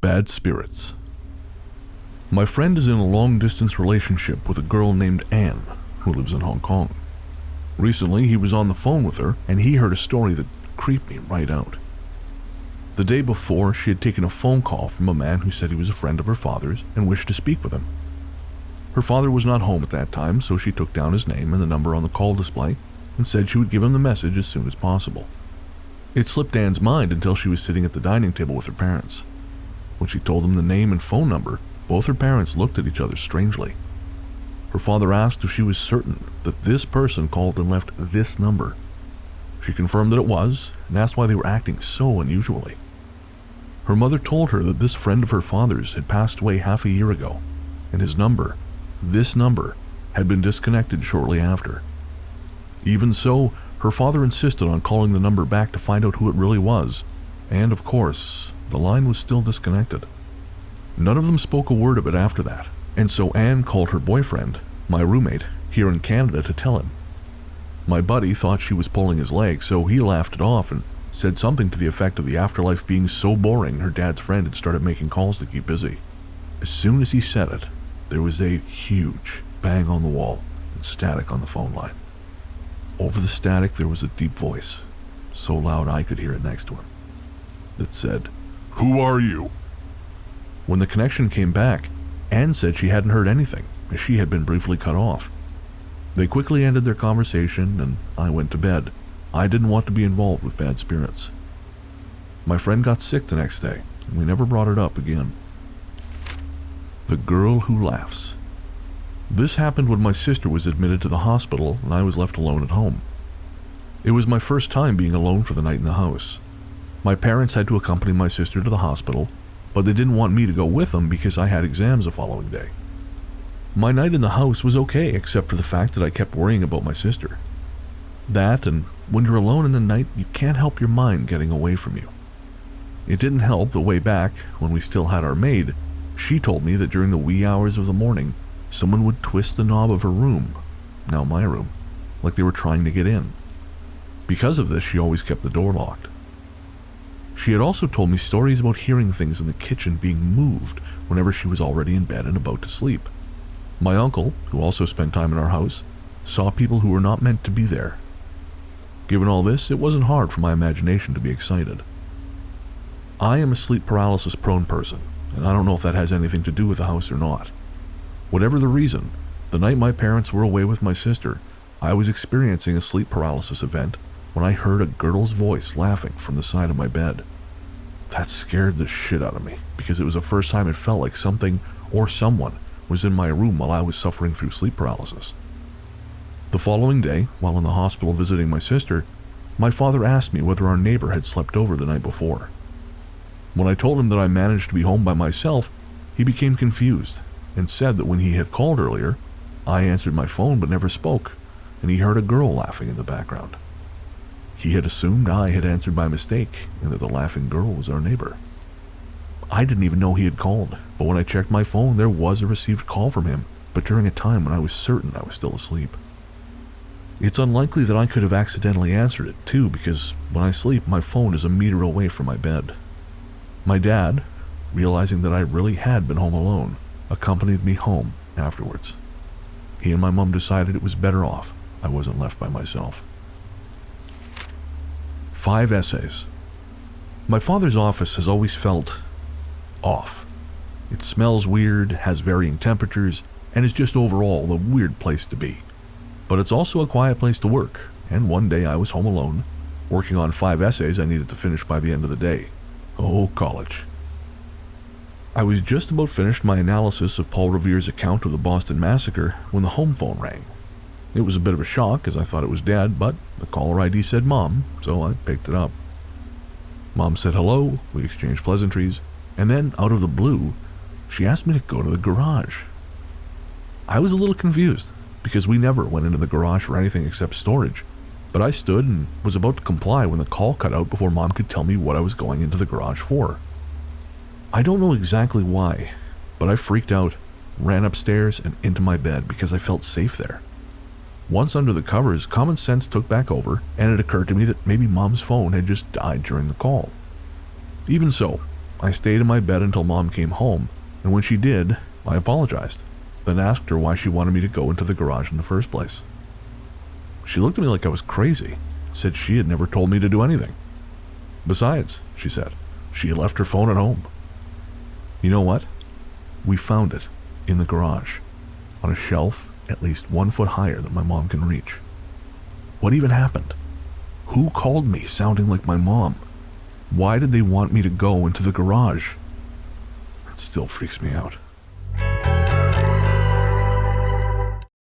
Bad spirits. My friend is in a long-distance relationship with a girl named Anne, who lives in Hong Kong. Recently, he was on the phone with her, and he heard a story that creeped me right out. The day before, she had taken a phone call from a man who said he was a friend of her father's and wished to speak with him. Her father was not home at that time, so she took down his name and the number on the call display and said she would give him the message as soon as possible. It slipped Anne's mind until she was sitting at the dining table with her parents. When she told them the name and phone number, both her parents looked at each other strangely. Her father asked if she was certain that this person called and left this number. She confirmed that it was, and asked why they were acting so unusually. Her mother told her that this friend of her father's had passed away half a year ago, and his number, this number, had been disconnected shortly after. Even so, her father insisted on calling the number back to find out who it really was, and of course, the line was still disconnected. None of them spoke a word of it after that, and so Anne called her boyfriend, my roommate, here in Canada to tell him. My buddy thought she was pulling his leg, so he laughed it off and said something to the effect of the afterlife being so boring her dad's friend had started making calls to keep busy. As soon as he said it, there was a huge bang on the wall and static on the phone line. Over the static there was a deep voice, so loud I could hear it next to him, that said, "Who are you?" When the connection came back, Anne said she hadn't heard anything, as she had been briefly cut off. They quickly ended their conversation, and I went to bed. I didn't want to be involved with bad spirits. My friend got sick the next day, and we never brought it up again. The girl who laughs. This happened when my sister was admitted to the hospital and I was left alone at home. It was my first time being alone for the night in the house. My parents had to accompany my sister to the hospital, but they didn't want me to go with them because I had exams the following day. My night in the house was okay, except for the fact that I kept worrying about my sister. That, and when you're alone in the night, you can't help your mind getting away from you. It didn't help that way back, when we still had our maid, she told me that during the wee hours of the morning, someone would twist the knob of her room, now my room, like they were trying to get in. Because of this, she always kept the door locked. She had also told me stories about hearing things in the kitchen being moved whenever she was already in bed and about to sleep. My uncle, who also spent time in our house, saw people who were not meant to be there. Given all this, it wasn't hard for my imagination to be excited. I am a sleep paralysis prone person, and I don't know if that has anything to do with the house or not. Whatever the reason, the night my parents were away with my sister, I was experiencing a sleep paralysis event when I heard a girl's voice laughing from the side of my bed. That scared the shit out of me, because it was the first time it felt like something or someone was in my room while I was suffering through sleep paralysis. The following day, while in the hospital visiting my sister, my father asked me whether our neighbor had slept over the night before. When I told him that I managed to be home by myself, he became confused and said that when he had called earlier, I answered my phone but never spoke, and he heard a girl laughing in the background. He had assumed I had answered by mistake and that the laughing girl was our neighbor. I didn't even know he had called, but when I checked my phone, there was a received call from him, but during a time when I was certain I was still asleep. It's unlikely that I could have accidentally answered it, too, because when I sleep, my phone is a meter away from my bed. My dad, realizing that I really had been home alone, accompanied me home afterwards. He and my mom decided it was better off I wasn't left by myself. 5 essays. My father's office has always felt off. It smells weird, has varying temperatures, and is just overall a weird place to be. But it's also a quiet place to work, and one day I was home alone, working on 5 essays I needed to finish by the end of the day. Oh, college. I was just about finished my analysis of Paul Revere's account of the Boston Massacre when the home phone rang. It was a bit of a shock as I thought it was Dad, but the caller ID said Mom, so I picked it up. Mom said hello, we exchanged pleasantries, and then, out of the blue, she asked me to go to the garage. I was a little confused, because we never went into the garage for anything except storage, but I stood and was about to comply when the call cut out before Mom could tell me what I was going into the garage for. I don't know exactly why, but I freaked out, ran upstairs and into my bed because I felt safe there. Once under the covers, common sense took back over, and it occurred to me that maybe Mom's phone had just died during the call. Even so, I stayed in my bed until Mom came home, and when she did, I apologized, then asked her why she wanted me to go into the garage in the first place. She looked at me like I was crazy, said she had never told me to do anything. Besides, she said, she had left her phone at home. You know what? We found it in the garage, on a shelf at least 1 foot higher than my mom can reach. What even happened? Who called me sounding like my mom? Why did they want me to go into the garage? It still freaks me out.